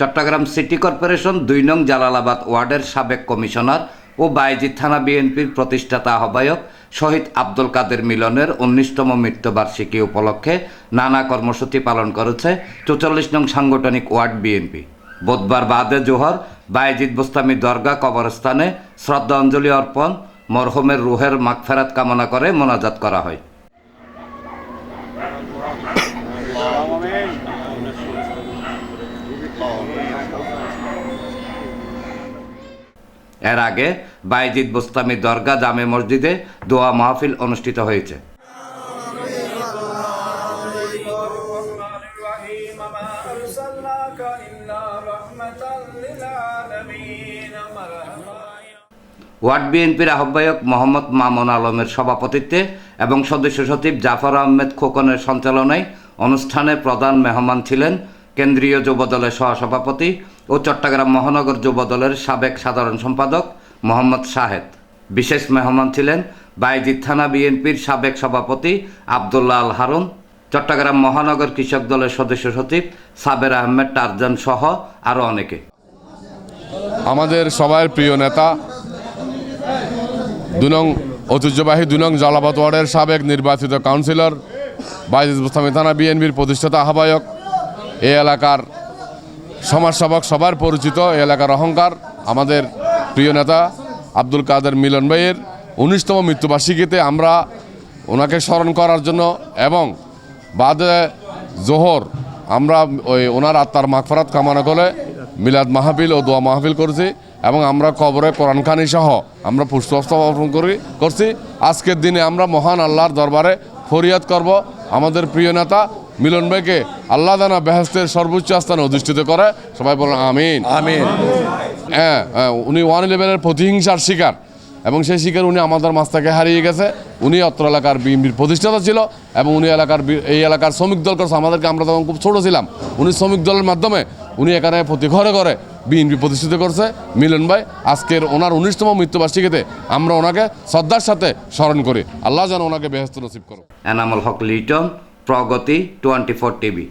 Chittagong city corporation ২ নং জালালাবাদ ওয়ার্ডের সাবেক কমিশনার ও বায়েজিদ থানা বিএনপির প্রতিষ্ঠাতা আহ্বায়ক শহীদ আব্দুল কাদের মিলনের ১৯তম মৃত্যুবার্ষিকী উপলক্ষে নানা কর্মসূচি পালন করেছে ৪৪ নং সাংগঠনিক ওয়ার্ড বিএনপি। বুধবার বাদে জোহর বায়েজিদ বোস্তামি দরগা কবরস্থানে শ্রদ্ধাঞ্জলি অর্পণ, মরহুমের রুহের মাগফিরাত কামনা করে মোনাজাত করা হয়। এর আগে বায়েজিদ বোস্তামি দরগা জামে মসজিদে দোয়া মাহফিল অনুষ্ঠিত হয়েছে। ওয়ার্ড বিএনপির আহ্বায়ক মোহাম্মদ মামুন আলমের সভাপতিত্বে এবং সদস্য সচিব জাফর আহমেদ খোকনের সঞ্চালনায় অনুষ্ঠানে প্রধান মেহমান ছিলেন কেন্দ্রীয় যুবদলের সহসভাপতি ও চট্টগ্রাম মহানগর যুবদলের সাবেক সাধারণ সম্পাদক মোহাম্মদ শাহেদ। বিশেষ মেহমান ছিলেন বায়েজিদ থানা বিএনপির সাবেক সভাপতি আবদুল্লাহ আল হারুন, চট্টগ্রাম মহানগর কৃষক দলের সদস্য সচিব সাবের আহমেদ টারজান সহ আরও অনেকে। আমাদের সবার প্রিয় নেতা ২ নং ঐতিহ্যবাহী ২ নং জালালাবাদ ওয়ার্ডের সাবেক নির্বাচিত কাউন্সিলর, বায়েজিদ বোস্তামি থানা বিএনপির প্রতিষ্ঠাতা আহ্বায়ক, এই এলাকার সমাজসেবক, সবার পরিচিত, এই এলাকার অহংকার, আমাদের প্রিয় নেতা আব্দুল কাদের মিলন ভাইয়ের ১৯তম মৃত্যুবার্ষিকীতে আমরা ওনাকে স্মরণ করার জন্য এবং বাদে জোহর আমরা ওনার আত্মার মাগফিরাত কামনা করে মিলাদ মাহফিল ও দোয়া মাহফিল করেছি এবং আমরা কবরে কোরআনখানি সহ আমরা পুষ্পস্তবক অর্পণ করছি। আজকের দিনে আমরা মহান আল্লাহর দরবারে ফরিয়াদ করব আমাদের প্রিয় নেতা মিলন ভাইকে আল্লাহ দানা বেহেশতের সর্বোচ্চ স্থানে অধিষ্ঠিত করে। সবাই বলেন আমিন আমিন। হ্যাঁ, উনি 111-এর প্রতিহিংসার শিকার এবং সেই শিকার উনি আমাদের মাছ থেকে হারিয়ে গেছে। উনি অত্র এলাকার বিএনপির প্রতিষ্ঠাতা ছিল এবং উনি এই এলাকার শ্রমিক দল করছে আমাদেরকে, আমরা তখন খুব ছোটো ছিলাম। উনি শ্রমিক দলের মাধ্যমে উনি এখানে প্রতি ঘরে ঘরে বিএনপি প্রতিষ্ঠিত করছে। মিলন ভাই আজকের ওনার ১৯তম মৃত্যুবার্ষিকীতে আমরা ওনাকে শ্রদ্ধার সাথে স্মরণ করি। আল্লাহ যেন ওনাকে বেহেশত নসিব করো। এনামুল হক লিটন, প্রগতি 24 টিভি।